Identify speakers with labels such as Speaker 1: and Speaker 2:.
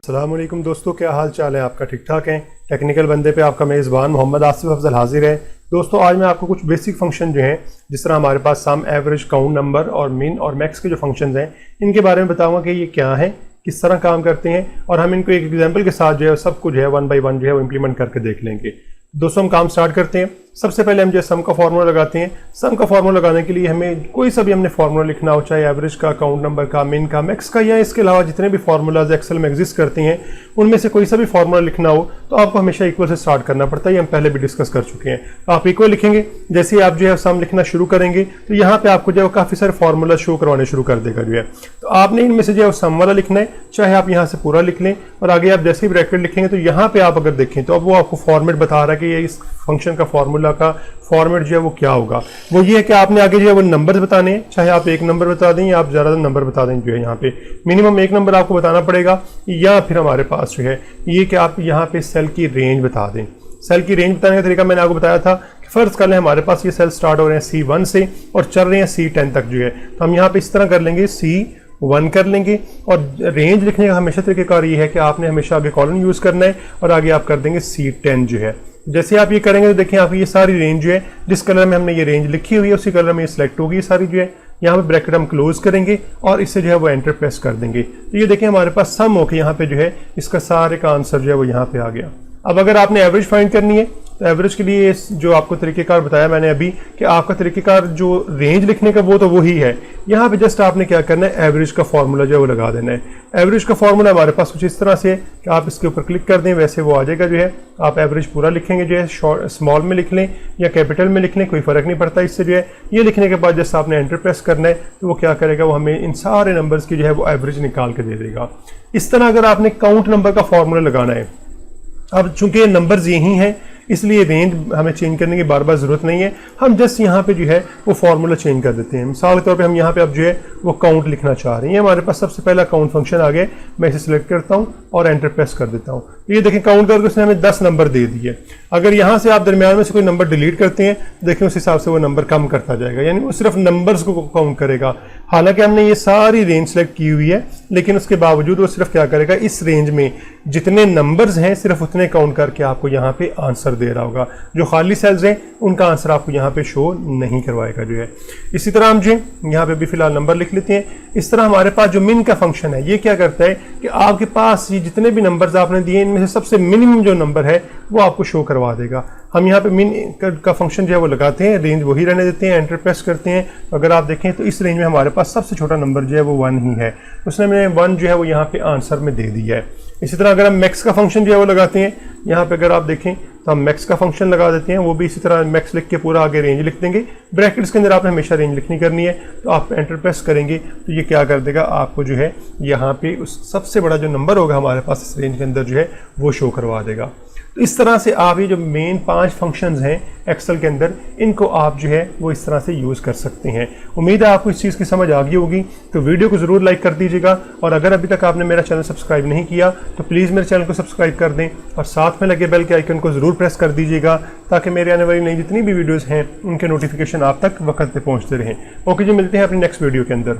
Speaker 1: अस्सलाम वालेकुम दोस्तों, क्या हाल चाल है आपका? ठीक ठाक है? टेक्निकल बंदे पे आपका मेज़बान मोहम्मद आसिफ अफजल हाजिर है। दोस्तों आज मैं आपको कुछ बेसिक फंक्शन जो हैं, जिस तरह हमारे पास सम, एवरेज, काउंट नंबर और मिन और मैक्स के जो फंक्शंस हैं, इनके बारे में बताऊंगा कि ये क्या है, किस तरह काम करते हैं, और हम इनको एक एग्जांपल के साथ जो है सब कुछ है वन बाय वन जो है वो इम्प्लीमेंट करके देख लेंगे। दोस्तों हम काम स्टार्ट करते हैं। सबसे पहले हम जो सम का फार्मूला लगाते हैं। सम का फार्मूला लगाने के लिए हमें कोई सा भी हमने फार्मूला लिखना हो, चाहे एवरेज का, काउंट नंबर का, मिन का, मैक्स का, या इसके अलावा जितने भी फार्मूलाज एक्सेल में एग्जिस्ट करते हैं उनमें से कोई सा भी फार्मूला लिखना हो तो आपको हमेशा इक्वल से स्टार्ट करना पड़ता है। ये हम पहले भी डिस्कस कर चुके हैं। आप इक्वल लिखेंगे, जैसे ही आप जो है सम लिखना शुरू करेंगे तो यहाँ पे आपको जो है काफी सारे फार्मूला शो करवाने शुरू कर देगा जो है। तो आपने इनमें से जो है सम वाला लिखना है, चाहे आप यहाँ से पूरा लिख लें, और आगे आप जैसे ही ब्रैकेट लिखेंगे तो यहाँ पे आप अगर देखें तो अब वो आपको फॉर्मेट बता रहा है कि ये इस फंक्शन का फार्मूला का फॉर्मेट जो है वो क्या होगा। वो ये है कि आपने आगे जो है वो नंबर्स बताने हैं, चाहे आप एक नंबर बता दें या आप ज़्यादा नंबर बता दें। जो है यहाँ पे मिनिमम एक नंबर आपको बताना पड़ेगा, या फिर हमारे पास जो है ये कि आप यहाँ पे सेल की रेंज बता दें। सेल की रेंज बताने का तरीका मैंने आपको बताया था कि फर्ज कर लें हमारे पास ये सेल स्टार्ट हो रहे हैं C1 से और चल रहे हैं C10 तक जो है, तो हम यहाँ पे इस तरह कर लेंगे C1 कर लेंगे। और रेंज लिखने का हमेशा तरीकेकार ये है कि आपने हमेशा आगे कॉलन यूज़ करना है और आगे आप कर देंगे C10 जो है। जैसे आप ये करेंगे तो देखिए आप ये सारी रेंज जो है, जिस कलर में हमने ये रेंज लिखी हुई है उसी कलर में ये सिलेक्ट होगी सारी जो है। यहाँ पे ब्रैकेट हम क्लोज करेंगे और इससे जो है वो एंटर प्रेस कर देंगे, तो ये देखिए हमारे पास सम होके यहाँ पे जो है इसका सारे का आंसर जो है वो यहाँ पे आ गया। अब अगर आपने एवरेज फाइंड करनी है तो एवरेज के लिए जो आपको तरीकेकार बताया मैंने अभी कि आपका तरीकेकार जो रेंज लिखने का वो तो वही है। यहाँ पे जस्ट आपने क्या करना है, एवरेज का फॉर्मूला जो है वो लगा देना है। एवरेज का फॉर्मूला हमारे पास कुछ इस तरह से है कि आप इसके ऊपर क्लिक कर दें, वैसे वो आ जाएगा जो है। आप एवरेज पूरा लिखेंगे जो है, स्मॉल में लिख लें या कैपिटल में लिख लें, कोई फर्क नहीं पड़ता इससे जो है। ये लिखने के बाद जस्ट आपने एंटर प्रेस करना है तो वो क्या करेगा, वो हमें इन सारे नंबर्स की जो है वो एवरेज निकाल के दे देगा। इस तरह अगर आपने काउंट नंबर का फॉर्मूला लगाना है, अब चूंकि नंबर्स यही हैं इसलिए रेंज हमें चेंज करने की बार बार ज़रूरत नहीं है। हम जस्ट यहाँ पे जो है वो फार्मूला चेंज कर देते हैं। मिसाल के तौर पे हम यहाँ पे अब जो है वो काउंट लिखना चाह रहे हैं। हमारे पास सबसे पहला काउंट फंक्शन आ गया, मैं इसे सिलेक्ट करता हूँ और एंटर प्रेस कर देता हूँ। तो ये देखें काउंट करके उसने हमें 10 नंबर दे दिए। अगर यहाँ से आप दरमियान में से कोई नंबर डिलीट करते हैं देखें उस हिसाब से वो नंबर कम करता जाएगा, यानी वो सिर्फ नंबर्स को काउंट करेगा। हालांकि हमने ये सारी रेंज सेलेक्ट की हुई है, लेकिन उसके बावजूद वो सिर्फ क्या करेगा, इस रेंज में जितने नंबर्स हैं सिर्फ उतने काउंट करके आपको यहाँ पे आंसर दे रहा होगा। जो खाली सेल्स हैं उनका आंसर आपको यहाँ पे शो नहीं करवाएगा जो है। इसी तरह हम जो यहाँ पे भी फिलहाल नंबर लिख लेते हैं। इस तरह हमारे पास जो मिन का फंक्शन है ये क्या करता है कि आपके पास ये जितने भी नंबर्स आपने दिए इनमें से सबसे मिनिमम जो नंबर है वो आपको शो करवा देगा। हम यहाँ पे मिन का फंक्शन जो है वो लगाते हैं, रेंज वही रहने देते हैं, एंटर प्रेस करते हैं। अगर आप देखें तो इस रेंज में हमारे पास सबसे छोटा नंबर जो है वो 1 ही है, उसने हमें 1 जो है वो यहाँ पे आंसर में दे दिया है। इसी तरह अगर हम मैक्स का फंक्शन जो है वो लगाते हैं, यहाँ पे अगर आप देखें तो हम मैक्स का फंक्शन लगा देते हैं। वो भी इसी तरह मैक्स लिख के पूरा आगे रेंज लिख देंगे। ब्रैकेट्स के अंदर आपने हमेशा रेंज लिखनी करनी है, तो आप एंटर प्रेस करेंगे तो ये क्या कर देगा, आपको जो है यहाँ पे उस सबसे बड़ा जो नंबर होगा हमारे पास इस रेंज के अंदर जो है वो शो करवा देगा। तो इस तरह से आप ये जो मेन 5 फंक्शंस हैं एक्सेल के अंदर, इनको आप जो है वो इस तरह से यूज़ कर सकते हैं। उम्मीद है आपको इस चीज़ की समझ आ गई होगी। तो वीडियो को ज़रूर लाइक कर दीजिएगा, और अगर अभी तक आपने मेरा चैनल सब्सक्राइब नहीं किया तो प्लीज़ मेरे चैनल को सब्सक्राइब कर दें और साथ में लगे बेल के आइकन को ज़रूर प्रेस कर दीजिएगा, ताकि मेरे आने वाली नई जितनी भी वीडियोज़ हैं उनके नोटिफिकेशन आप तक वक्त पे पहुँचते रहें। ओके जी, मिलते हैं अपनी नेक्स्ट वीडियो के अंदर।